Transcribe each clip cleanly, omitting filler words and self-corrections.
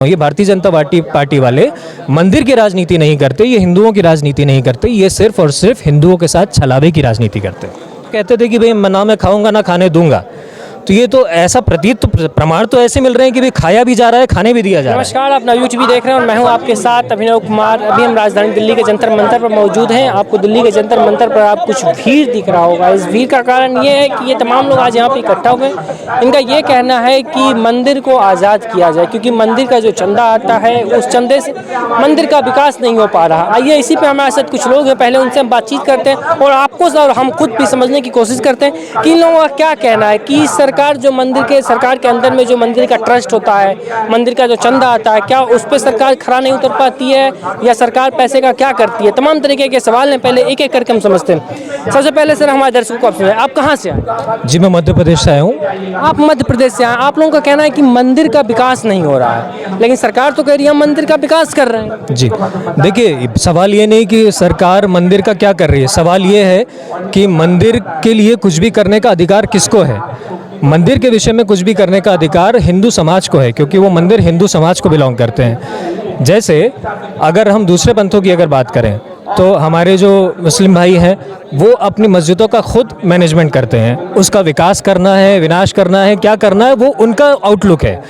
ये भारतीय जनता पार्टी वाले मंदिर की राजनीति नहीं करते, ये हिंदुओं की राजनीति नहीं करते, ये सिर्फ और सिर्फ हिंदुओं के साथ छलावे की राजनीति करते हैं। कहते थे कि भाई ना मैं खाऊंगा ना खाने दूंगा, तो ये तो ऐसा प्रतीत प्रमाण तो ऐसे मिल रहे हैं कि भाई खाया भी जा रहा है, खाने भी दिया जा रहा है। नमस्कार, आप नवयुग टीवी देख रहे हैं और मैं हूं आपके साथ अभिनव कुमार। अभी हम राजधानी दिल्ली के जंतर मंतर पर मौजूद हैं। आपको दिल्ली के जंतर मंतर पर आप कुछ भीड़ दिख रहा होगा। इस भीड़ का कारण ये है कि ये तमाम लोग आज यहाँ पे इकट्ठा हुए हैं। इनका ये कहना है कि मंदिर को आज़ाद किया जाए, क्योंकि मंदिर का जो चंदा आता है उस चंदे से मंदिर का विकास नहीं हो पा रहा। आइए इसी पे हमारे साथ कुछ लोग हैं, पहले उनसे हम बातचीत करते हैं और आपको और हम खुद भी समझने की कोशिश करते हैं कि इन लोगों का क्या कहना है कि सरकार जो मंदिर सरकार के अंदर में जो मंदिर का ट्रस्ट होता है, मंदिर का जो चंदा आता है, क्या उस पर सरकार खरा नहीं उतर पाती है या सरकार पैसे का क्या करती है। तमाम तरीके के सवाल हैं, पहले एक एक करके हम समझते हैं। सबसे पहले सर हमारे दर्शकों को आप सुनाएं, आप कहाँ से आए? जी मैं मध्य प्रदेश से आया हूँ। आप मध्य प्रदेश से आए। आप लोगों का कहना है कि मंदिर का विकास नहीं हो रहा है, लेकिन सरकार तो कह रही है हम मंदिर का विकास कर रहे हैं। जी देखिए, सवाल ये नहीं कि सरकार मंदिर का क्या कर रही है, सवाल ये है कि मंदिर के लिए कुछ भी करने का अधिकार किसको है। मंदिर के विषय में कुछ भी करने का अधिकार हिंदू समाज को है, क्योंकि वो मंदिर हिंदू समाज को बिलोंग करते हैं। जैसे अगर हम दूसरे पंथों की अगर बात करें तो हमारे जो मुस्लिम भाई हैं वो अपनी मस्जिदों का खुद मैनेजमेंट करते हैं, उसका विकास करना है, विनाश करना है, क्या करना है वो उनका आउटलुक है।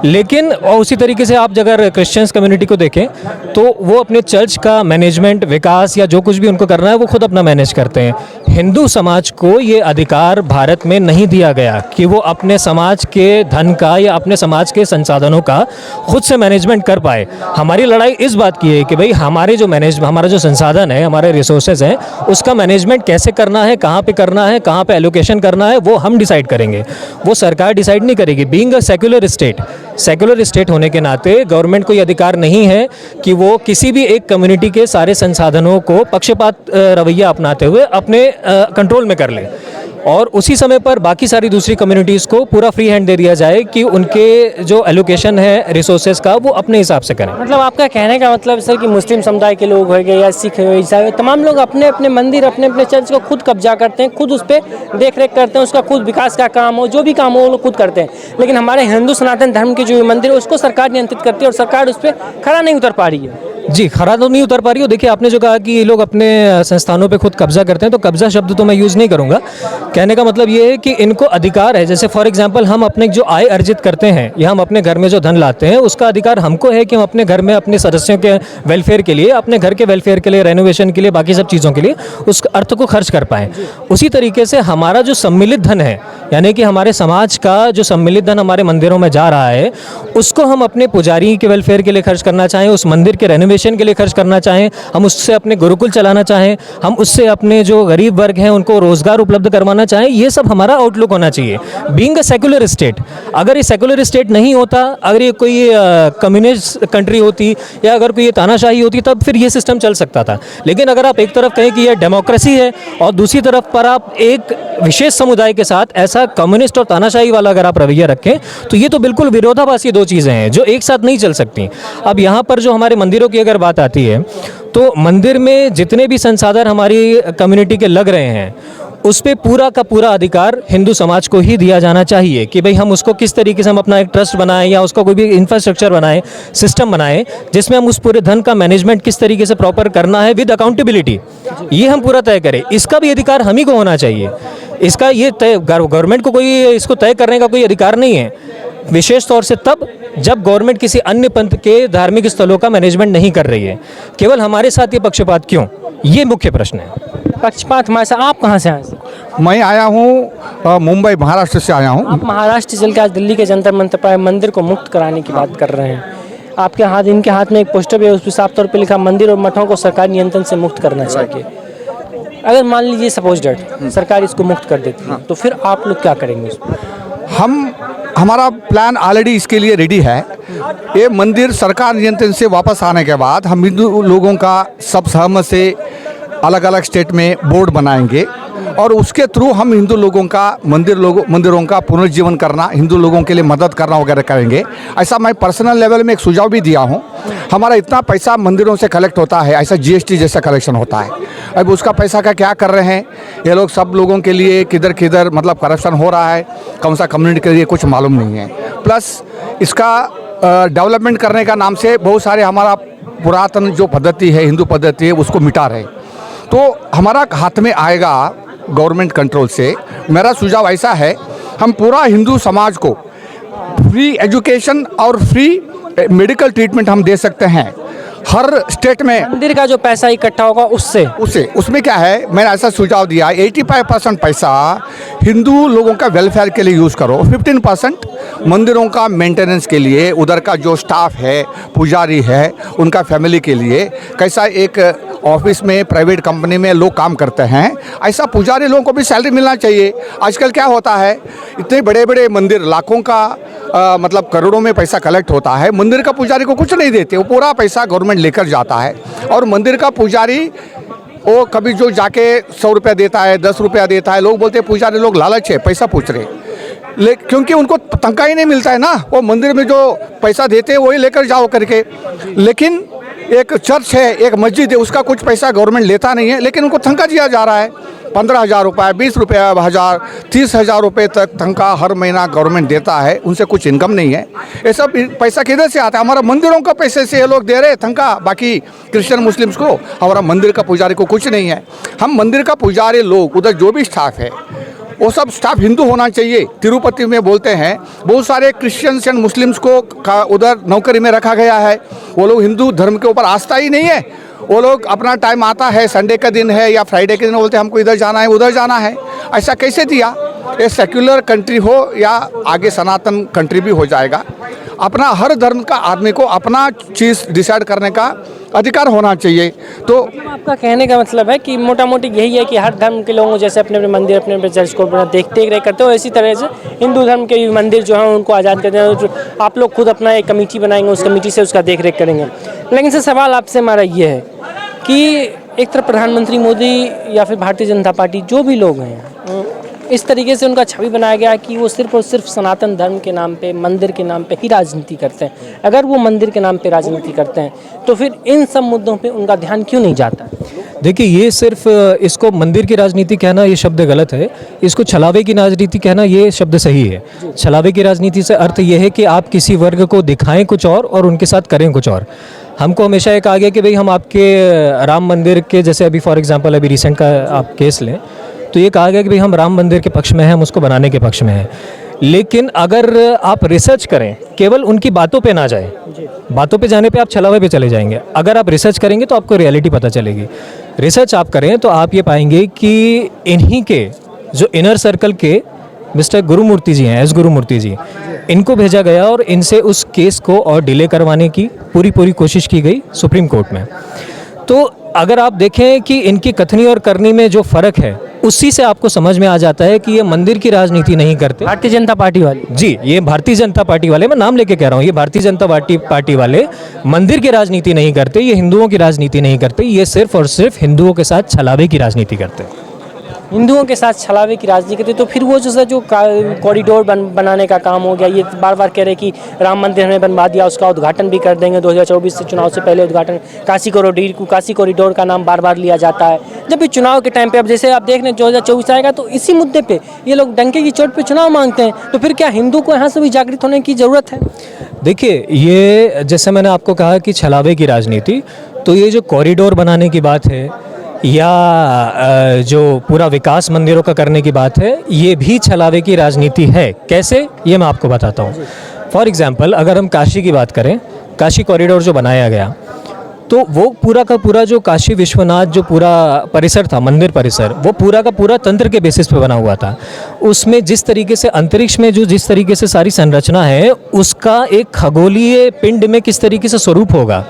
लेकिन और उसी तरीके से आप अगर क्रिश्चियंस कम्युनिटी को देखें तो वो अपने चर्च का मैनेजमेंट, विकास या जो कुछ भी उनको करना है वो खुद अपना मैनेज करते हैं। हिंदू समाज को ये अधिकार भारत में नहीं दिया गया कि वो अपने समाज के धन का या अपने समाज के संसाधनों का खुद से मैनेजमेंट कर पाए। हमारी लड़ाई इस बात की है कि भाई हमारा जो संसाधन है, हमारे रिसोर्सेज हैं, उसका मैनेजमेंट कैसे करना है, कहाँ पे करना है, कहाँ पे एलोकेशन करना है, वो हम डिसाइड करेंगे, वो सरकार डिसाइड नहीं करेगी। बीइंग अ सेक्युलर स्टेट होने के नाते गवर्नमेंट को ये अधिकार नहीं है कि वो किसी भी एक कम्युनिटी के सारे संसाधनों को पक्षपात रवैया अपनाते हुए अपने कंट्रोल में कर ले और उसी समय पर बाकी सारी दूसरी कम्युनिटीज़ को पूरा फ्री हैंड दे दिया जाए कि उनके जो एलोकेशन है रिसोर्सेज का वो अपने हिसाब से करें। मतलब आपका कहने का मतलब सर कि मुस्लिम समुदाय के लोग हो गए या सिख हो, ईसाई, तमाम लोग अपने अपने मंदिर, अपने अपने चर्च को खुद कब्जा करते हैं, खुद उस पर देख रेख करते हैं, उसका खुद विकास का काम हो, जो भी काम हो वो लोग खुद करते हैं। लेकिन हमारे हिंदू सनातन धर्म के जो मंदिर है उसको सरकार नियंत्रित करती है और सरकार उस पर खरा नहीं उतर पा रही है। जी, खरा तो नहीं उतर पा रही हो। देखिए, आपने जो कहा कि ये लोग अपने संस्थानों पे खुद कब्जा करते हैं, तो कब्जा शब्द तो मैं यूज़ नहीं करूँगा। कहने का मतलब ये है कि इनको अधिकार है। जैसे फॉर एग्जांपल हम अपने जो आय अर्जित करते हैं या हम अपने घर में जो धन लाते हैं उसका अधिकार हमको है कि हम अपने घर में अपने सदस्यों के वेलफेयर के लिए, अपने घर के वेलफेयर के लिए, रेनोवेशन के लिए, बाकी सब चीज़ों के लिए उस अर्थ को खर्च कर पाएँ। उसी तरीके से हमारा जो सम्मिलित धन है, यानी कि हमारे समाज का जो सम्मिलित धन हमारे मंदिरों में जा रहा है, उसको हम अपने पुजारी के वेलफेयर के लिए खर्च करना चाहें, उस मंदिर के रेनोवेशन के लिए खर्च करना चाहें, हम उससे अपने गुरुकुल चलाना चाहें, हम उससे अपने जो गरीब वर्ग हैं उनको रोजगार उपलब्ध करवाना चाहें, ये सब हमारा आउटलुक होना चाहिए। बीइंग अ सेक्युलर स्टेट, अगर ये सेक्युलर स्टेट नहीं होता, अगर ये कोई कम्युनिस्ट कंट्री होती या अगर कोई तानाशाही होती, तब फिर ये सिस्टम चल सकता था। लेकिन अगर आप एक तरफ कहें कि यह डेमोक्रेसी है और दूसरी तरफ पर आप एक विशेष समुदाय के साथ ऐसा कम्युनिस्ट और तानाशाही वाला अगर आप रवैया रखें, तो ये तो बिल्कुल विरोधाभासी दो चीज़ें हैं जो एक साथ नहीं चल सकती। अब यहाँ पर जो हमारे मंदिरों की अगर बात आती है तो मंदिर में जितने भी संसाधन हमारी कम्युनिटी के लग रहे हैं उस पर पूरा का पूरा अधिकार हिंदू समाज को ही दिया जाना चाहिए कि भाई हम उसको किस तरीके से हम अपना एक ट्रस्ट बनाएं या उसका कोई भी इंफ्रास्ट्रक्चर बनाएं, सिस्टम बनाएं, जिसमें हम उस पूरे धन का मैनेजमेंट किस तरीके से प्रॉपर करना है विद अकाउंटेबिलिटी, ये हम पूरा तय करें। इसका भी अधिकार हम ही को होना चाहिए। इसका ये तय गवर्नमेंट को कोई इसको तय करने का कोई अधिकार नहीं है, विशेष तौर से तब जब गवर्नमेंट किसी अन्य पंथ के धार्मिक स्थलों का मैनेजमेंट नहीं कर रही है। केवल हमारे साथ ये पक्षपात क्यों, ये मुख्य प्रश्न है। पक्षपात हमारे साथ। आप कहाँ से आए? मैं आया हूँ मुंबई, महाराष्ट्र से आया हूँ। आप महाराष्ट्र चल के आज दिल्ली के जंतर मंतर पर मंदिर को मुक्त कराने की बात कर रहे हैं। आपके हाथ, इनके हाथ में एक पोस्टर भी है, उस पर साफ तौर पर लिखा मंदिर और मठों को सरकार नियंत्रण से मुक्त करना चाहिए। अगर मान लीजिए सपोज डेट सरकार इसको मुक्त कर देती है तो फिर आप लोग क्या करेंगे उस पर? हमारा प्लान ऑलरेडी इसके लिए रेडी है। ये मंदिर सरकार नियंत्रण से वापस आने के बाद हम हिंदू लोगों का सब सहमत से अलग अलग स्टेट में बोर्ड बनाएंगे और उसके थ्रू हम हिंदू लोगों का मंदिरों का पुनर्जीवन करना, हिंदू लोगों के लिए मदद करना वगैरह करेंगे। ऐसा मैं पर्सनल लेवल में एक सुझाव भी दिया हूँ। हमारा इतना पैसा मंदिरों से कलेक्ट होता है, ऐसा जीएसटी जैसा कलेक्शन होता है। अब उसका पैसा का क्या कर रहे हैं ये लोग, सब लोगों के लिए किधर किधर मतलब करप्शन हो रहा है, कौन सा कम्युनिटी के लिए कुछ मालूम नहीं है। प्लस इसका डेवलपमेंट करने का नाम से बहुत सारे हमारा पुरातन जो पद्धति है, हिंदू पद्धति है, उसको मिटा रहे। तो हमारा हाथ में आएगा गवर्नमेंट कंट्रोल से। मेरा सुझाव ऐसा है, हम पूरा हिंदू समाज को फ्री एजुकेशन और फ्री मेडिकल ट्रीटमेंट हम दे सकते हैं हर स्टेट में। मंदिर का जो पैसा इकट्ठा होगा उससे उसमें क्या है, मैंने ऐसा सुझाव दिया, 85% पैसा हिंदू लोगों का वेलफेयर के लिए यूज़ करो, 15% मंदिरों का मेंटेनेंस के लिए, उधर का जो स्टाफ है, पुजारी है, उनका फैमिली के लिए। कैसा एक ऑफिस में, प्राइवेट कंपनी में लोग काम करते हैं, ऐसा पुजारी लोगों को भी सैलरी मिलना चाहिए। आजकल क्या होता है, इतने बड़े बड़े मंदिर, लाखों का मतलब करोड़ों में पैसा कलेक्ट होता है, मंदिर का पुजारी को कुछ नहीं देते, वो पूरा पैसा गवर्नमेंट लेकर जाता है। और मंदिर का पुजारी वो कभी जो जाके 100 रुपया देता है, 10 रुपया देता है, लोग बोलते हैं पुजारी लोग लालच है, पैसा पूछ रहे, क्योंकि उनको तनख्वाह ही नहीं मिलता है ना, वो मंदिर में जो पैसा देते हैं वही लेकर जाओ करके। लेकिन एक चर्च है, एक मस्जिद है, उसका कुछ पैसा गवर्नमेंट लेता नहीं है, लेकिन उनको तनख्वाह दिया जा रहा है, 15,000 रुपये, 20 रुपया, 1,000, 30,000 रुपये तक तनख्वाह हर महीना गवर्नमेंट देता है, उनसे कुछ इनकम नहीं है। ये सब पैसा किधर से आता है? हमारा मंदिरों का पैसे से ये लोग दे रहे तनख्वाह, बाकी क्रिश्चियन मुस्लिम्स को, हमारा मंदिर का पुजारी को कुछ नहीं है। हम मंदिर का पुजारी लोग, उधर जो भी स्टाफ है, वो सब स्टाफ हिंदू होना चाहिए। तिरुपति में बोलते हैं बहुत सारे क्रिश्चियंस एंड मुस्लिम्स को उधर नौकरी में रखा गया है, वो लोग हिंदू धर्म के ऊपर आस्था ही नहीं है। वो लोग अपना टाइम आता है, संडे का दिन है या फ्राइडे के दिन, बोलते हैं हमको इधर जाना है, उधर जाना है। ऐसा कैसे दिया? ये सेक्युलर कंट्री हो या आगे सनातन कंट्री भी हो जाएगा, अपना हर धर्म का आदमी को अपना चीज़ डिसाइड करने का अधिकार होना चाहिए। तो आपका कहने का मतलब है कि मोटा मोटी यही है कि हर धर्म के लोगों जैसे अपने अपने मंदिर, अपने अपने चर्च को देखते रहे करते हो, इसी तरह से हिंदू धर्म के भी मंदिर जो हैं उनको आज़ाद कर दें। आप लोग खुद अपना एक कमेटी बनाएंगे, उस कमेटी से उसका देख रेख करेंगे। लेकिन सर सवाल आपसे हमारा ये है कि एक तरफ प्रधानमंत्री मोदी या फिर भारतीय जनता पार्टी जो भी लोग हैं, इस तरीके से उनका छवि बनाया गया कि वो सिर्फ और सिर्फ सनातन धर्म के नाम पे, मंदिर के नाम पे ही राजनीति करते हैं। अगर वो मंदिर के नाम पे राजनीति करते हैं तो फिर इन सब मुद्दों पे उनका ध्यान क्यों नहीं जाता? देखिए, ये सिर्फ इसको मंदिर की राजनीति कहना ये शब्द गलत है, इसको छलावे की राजनीति कहना ये शब्द सही है। छलावे की राजनीति से अर्थ ये है कि आप किसी वर्ग को दिखाएं कुछ और उनके साथ करें कुछ और। हमको हमेशा ये कहा गया कि भाई हम आपके राम मंदिर के, जैसे अभी फॉर एग्जांपल अभी रिसेंट का आप केस लें, तो ये कहा गया कि भाई हम राम मंदिर के पक्ष में हैं, हम उसको बनाने के पक्ष में हैं। लेकिन अगर आप रिसर्च करें, केवल उनकी बातों पे ना जाए, बातों पे जाने पे आप छलावे पे चले जाएंगे। अगर आप रिसर्च करेंगे तो आपको रियलिटी पता चलेगी। रिसर्च आप करें तो आप ये पाएंगे कि इन्हीं के जो इनर सर्कल के मिस्टर गुरुमूर्ति जी हैं, एस गुरुमूर्ति जी, इनको भेजा गया और इनसे उस केस को और डिले करवाने की पूरी कोशिश की गई सुप्रीम कोर्ट में। तो अगर आप देखें कि इनकी कथनी और करनी में जो फ़र्क है, उसी से आपको समझ में आ जाता है कि ये मंदिर की राजनीति नहीं करते। भारतीय जनता पार्टी वाले, जी, ये भारतीय जनता पार्टी वाले, मैं नाम लेके कह रहा हूँ, ये भारतीय जनता पार्टी वाले मंदिर की राजनीति नहीं करते, ये हिंदुओं की राजनीति नहीं करते, ये सिर्फ और सिर्फ हिंदुओं के साथ छलावे की राजनीति करते हैं। हिंदुओं के साथ छलावे की राजनीति करते, तो फिर वो जो कॉरिडोर बनाने का काम हो गया, ये बार बार कह रहे कि राम मंदिर हमने बनवा दिया, उसका उद्घाटन भी कर देंगे 2024 से, चुनाव से पहले उद्घाटन। काशी कॉरिडोर का नाम बार बार लिया जाता है, जब भी चुनाव के टाइम पे। अब जैसे आप देख रहे हैं 2024 आएगा तो इसी मुद्दे पे ये लोग डंके की चोट पे चुनाव मांगते हैं, तो फिर क्या हिंदू को यहाँ से भी जागृत होने की ज़रूरत है? देखिए, ये जैसे मैंने आपको कहा कि छलावे की राजनीति, तो ये जो कॉरिडोर बनाने की बात है या जो पूरा विकास मंदिरों का करने की बात है, ये भी छलावे की राजनीति है। कैसे, ये मैं आपको बताता हूँ। फॉर एग्जांपल, अगर हम काशी की बात करें, काशी कॉरिडोर जो बनाया गया, तो वो पूरा का पूरा जो काशी विश्वनाथ जो पूरा परिसर था, मंदिर परिसर, वो पूरा का पूरा तंत्र के बेसिस पे बना हुआ था। उसमें जिस तरीके से अंतरिक्ष में जो जिस तरीके से सारी संरचना है, उसका एक खगोलीय पिंड में किस तरीके से स्वरूप होगा,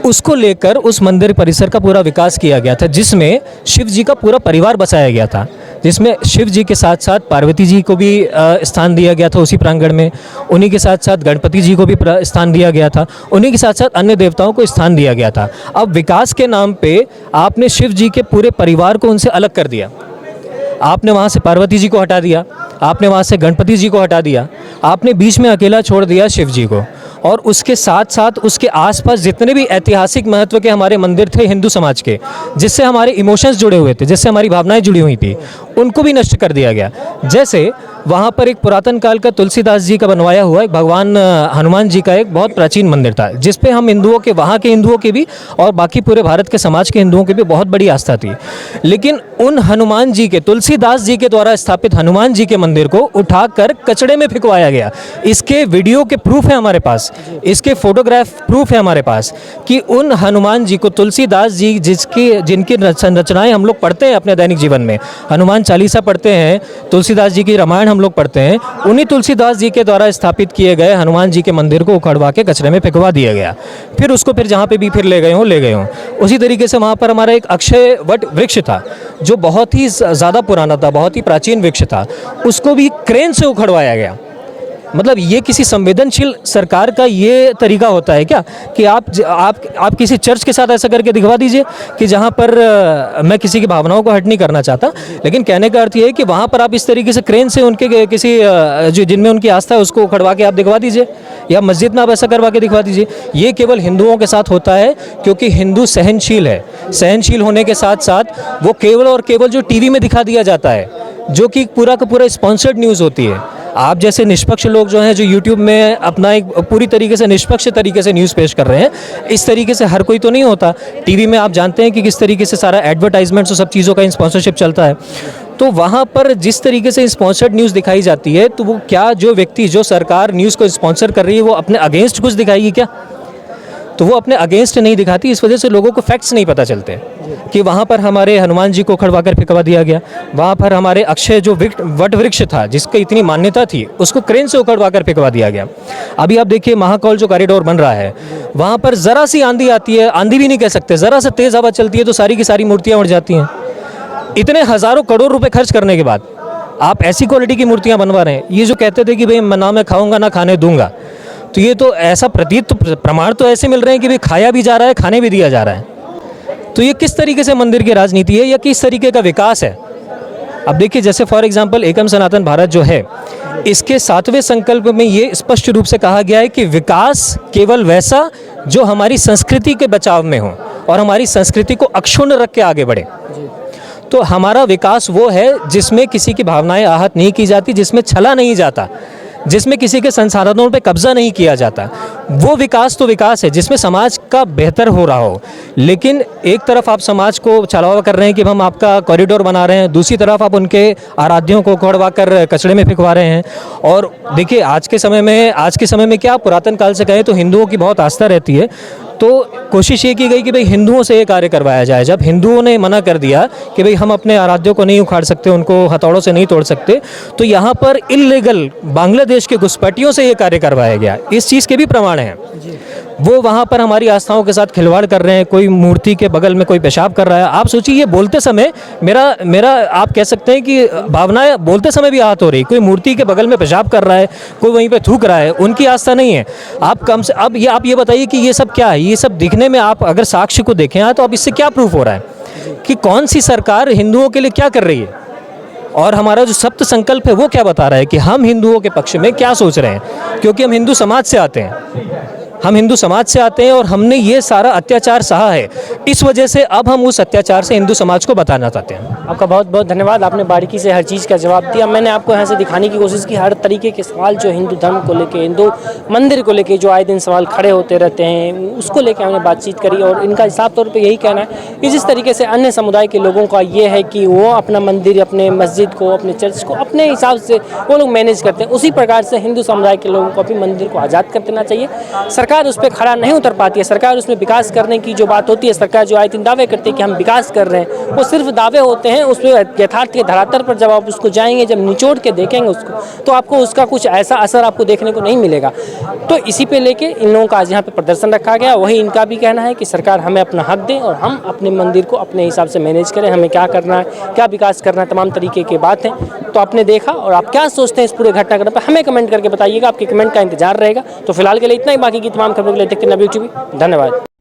उसको लेकर उस मंदिर परिसर का पूरा विकास किया गया था, जिसमें शिव जी का पूरा परिवार बसाया गया था, जिसमें शिव जी के साथ साथ पार्वती जी को भी स्थान दिया गया था उसी प्रांगण में, उन्हीं के साथ साथ गणपति जी को भी स्थान दिया गया था, उन्हीं के साथ साथ अन्य देवताओं को स्थान दिया गया था। अब विकास के नाम पे आपने शिव जी के पूरे परिवार को उनसे अलग कर दिया, आपने वहाँ से पार्वती जी को हटा दिया, आपने वहाँ से गणपति जी को हटा दिया, आपने बीच में अकेला छोड़ दिया शिव जी को। और उसके साथ साथ उसके आसपास जितने भी ऐतिहासिक महत्व के हमारे मंदिर थे हिंदू समाज के, जिससे हमारे इमोशंस जुड़े हुए थे, जिससे हमारी भावनाएं जुड़ी हुई थी, उनको भी नष्ट कर दिया गया। जैसे वहाँ पर एक पुरातन काल का तुलसीदास जी का बनवाया हुआ एक भगवान हनुमान जी का एक बहुत प्राचीन मंदिर था, जिस पे हम हिंदुओं के, वहाँ के हिंदुओं के भी और बाकी पूरे भारत के समाज के हिंदुओं की भी बहुत बड़ी आस्था थी। लेकिन उन हनुमान जी के, तुलसीदास जी के द्वारा स्थापित हनुमान जी के मंदिर को उठाकर कचड़े में फेंकवाया गया। इसके वीडियो के प्रूफ है हमारे पास, इसके फोटोग्राफ प्रूफ है हमारे पास कि उन हनुमान जी को तुलसीदास जी, जिनकी रचनाएं हम लोग पढ़ते हैं अपने दैनिक जीवन में, हनुमान चालीसा पढ़ते हैं, तुलसीदास जी की रामायण हम लोग पढ़ते हैं, उन्हीं तुलसीदास जी के द्वारा स्थापित किए गए हनुमान जी के मंदिर को उखड़वा के कचरे में फेंकवा दिया गया। फिर उसको फिर जहाँ पे भी फिर ले गए हों। उसी तरीके से वहाँ पर हमारा एक अक्षय वट वृक्ष था जो बहुत ही ज़्यादा पुराना था, बहुत ही प्राचीन वृक्ष था, उसको भी क्रेन से उखड़वाया गया। मतलब ये किसी संवेदनशील सरकार का ये तरीका होता है क्या कि आप किसी चर्च के साथ ऐसा करके दिखवा दीजिए कि जहाँ पर मैं किसी की भावनाओं को हर्ट नहीं करना चाहता, लेकिन कहने का अर्थ ये है कि वहाँ पर आप इस तरीके से क्रेन से उनके किसी जो जिनमें उनकी आस्था है उसको उखड़वा के आप दिखवा दीजिए, या मस्जिद में आप ऐसा करवा के दिखवा दीजिए। ये केवल हिंदुओं के साथ होता है क्योंकि हिंदू सहनशील है। सहनशील होने के साथ साथ वो केवल और केवल जो टीवी में दिखा दिया जाता है, जो कि पूरा का पूरा स्पॉन्सर्ड न्यूज़ होती है। आप जैसे निष्पक्ष लोग जो हैं, जो यूट्यूब में अपना एक पूरी तरीके से निष्पक्ष तरीके से न्यूज़ पेश कर रहे हैं, इस तरीके से हर कोई तो नहीं होता। टीवी में आप जानते हैं कि किस तरीके से सारा एडवर्टाइजमेंट्स और सब चीज़ों का स्पॉन्सरशिप चलता है। तो वहाँ पर जिस तरीके से स्पॉन्सर्ड न्यूज़ दिखाई जाती है, तो वो क्या जो व्यक्ति, जो सरकार न्यूज़ को स्पॉन्सर कर रही है, वो अपने अगेंस्ट कुछ दिखाएगी क्या? तो वो अपने अगेंस्ट नहीं दिखाती। इस वजह से लोगों को फैक्ट्स नहीं पता चलते कि वहाँ पर हमारे हनुमान जी को उखड़वा कर फेंकवा दिया गया, वहाँ पर हमारे अक्षय जो वट वृक्ष था जिसकी इतनी मान्यता थी, उसको क्रेन से उखड़वा कर फेंकवा दिया गया। अभी आप देखिए महाकाल जो कॉरिडोर बन रहा है, वहाँ पर ज़रा सी आंधी आती है, आंधी भी नहीं कह सकते, ज़रा सा तेज़ हवा चलती है तो सारी की सारी मूर्तियाँ उड़ जाती हैं। इतने हज़ारों करोड़ रुपए खर्च करने के बाद आप ऐसी क्वालिटी की मूर्तियाँ बनवा रहे हैं। ये जो कहते थे कि भाई ना मैं खाऊंगा ना खाने दूंगा, तो ये तो ऐसा प्रतीत, तो प्रमाण तो ऐसे मिल रहे हैं कि भाई खाया भी जा रहा है, खाने भी दिया जा रहा है। तो ये किस तरीके से मंदिर की राजनीति है या किस तरीके का विकास है? अब देखिए, जैसे फॉर एग्जांपल एकम सनातन भारत जो है, इसके 7वें संकल्प में ये स्पष्ट रूप से कहा गया है कि विकास केवल वैसा जो हमारी संस्कृति के बचाव में हो और हमारी संस्कृति को अक्षुण्ण रख के आगे बढ़े। तो हमारा विकास वो है जिसमें किसी की भावनाएं आहत नहीं की जाती, जिसमें छला नहीं जाता, जिसमें किसी के संसाधनों पे कब्जा नहीं किया जाता। वो विकास तो विकास है जिसमें समाज का बेहतर हो रहा हो। लेकिन एक तरफ आप समाज को छलावा कर रहे हैं कि हम आपका कॉरिडोर बना रहे हैं, दूसरी तरफ आप उनके आराध्यों को उखड़वा कर कचड़े में फेंकवा रहे हैं। और देखिए आज के समय में क्या पुरातन काल से कहें तो हिंदुओं की बहुत आस्था रहती है। तो कोशिश ये की गई कि भाई हिंदुओं से ये कार्य करवाया जाए। जब हिंदुओं ने मना कर दिया कि भाई हम अपने आराध्यों को नहीं उखाड़ सकते, उनको हथौड़ों से नहीं तोड़ सकते, तो यहाँ पर इल्लीगल बांग्लादेश के घुसपैठियों से ये कार्य करवाया गया। इस चीज़ के भी प्रमाण हैं। वो वहाँ पर हमारी आस्थाओं के साथ खिलवाड़ कर रहे हैं। कोई मूर्ति के बगल में कोई पेशाब कर रहा है। आप सोचिए, ये बोलते समय मेरा आप कह सकते हैं कि भावनाएं बोलते समय भी आहत हो रही। कोई मूर्ति के बगल में पेशाब कर रहा है, कोई वहीं पे थूक रहा है, उनकी आस्था नहीं है। आप कम से अब ये आप ये बताइए कि ये सब क्या है? ये सब दिखने में आप अगर साक्ष्य को देखें तो अब इससे क्या प्रूफ हो रहा है कि कौन सी सरकार हिंदुओं के लिए क्या कर रही है? और हमारा जो सप्त संकल्प है वो क्या बता रहा है कि हम हिंदुओं के पक्ष में क्या सोच रहे हैं? क्योंकि हम हिंदू समाज से आते हैं और हमने ये सारा अत्याचार सहा है। इस वजह से अब हम उस अत्याचार से हिंदू समाज को बताना चाहते हैं। आपका बहुत बहुत धन्यवाद, आपने बारीकी से हर चीज़ का जवाब दिया। मैंने आपको यहाँ से दिखाने की कोशिश की हर तरीके के सवाल जो हिंदू धर्म को लेके, हिंदू मंदिर को लेके जो आए दिन सवाल खड़े होते रहते हैं, उसको लेके हमने बातचीत करी। और इनका साफ तौर पे यही कहना है कि जिस तरीके से अन्य समुदाय के लोगों का ये है कि वो अपना मंदिर, अपने मस्जिद को, अपने चर्च को अपने हिसाब से वो लोग मैनेज करते हैं, उसी प्रकार से हिंदू समुदाय के लोगों को अपने मंदिर को आज़ाद कर देना चाहिए। सरकार उस पर खड़ा नहीं उतर पाती है। सरकार उसमें विकास करने की जो बात होती है, सरकार जो आए दिन दावे करती है कि हम विकास कर रहे हैं, वो सिर्फ दावे होते हैं। उसमें यथार्थ के धरातल पर जब आप उसको जाएंगे, जब निचोड़ के देखेंगे उसको, तो आपको उसका कुछ ऐसा असर आपको देखने को नहीं मिलेगा। तो इसी पे लेके इन लोगों का आज यहाँ पे प्रदर्शन रखा गया। वही इनका भी कहना है कि सरकार हमें अपना हक दे और हम अपने मंदिर को अपने हिसाब से मैनेज करें। हमें क्या करना है, क्या विकास करना है, तमाम तरीके की बात है। तो आपने देखा और आप क्या सोचते हैं इस पूरे घटनाक्रम पर, हमें कमेंट करके बताइएगा। आपके कमेंट का इंतजार रहेगा। तो फिलहाल के लिए इतना ही, बाकी की तमाम खबरों के लिए देखते हैं नवयुग टीवी। धन्यवाद।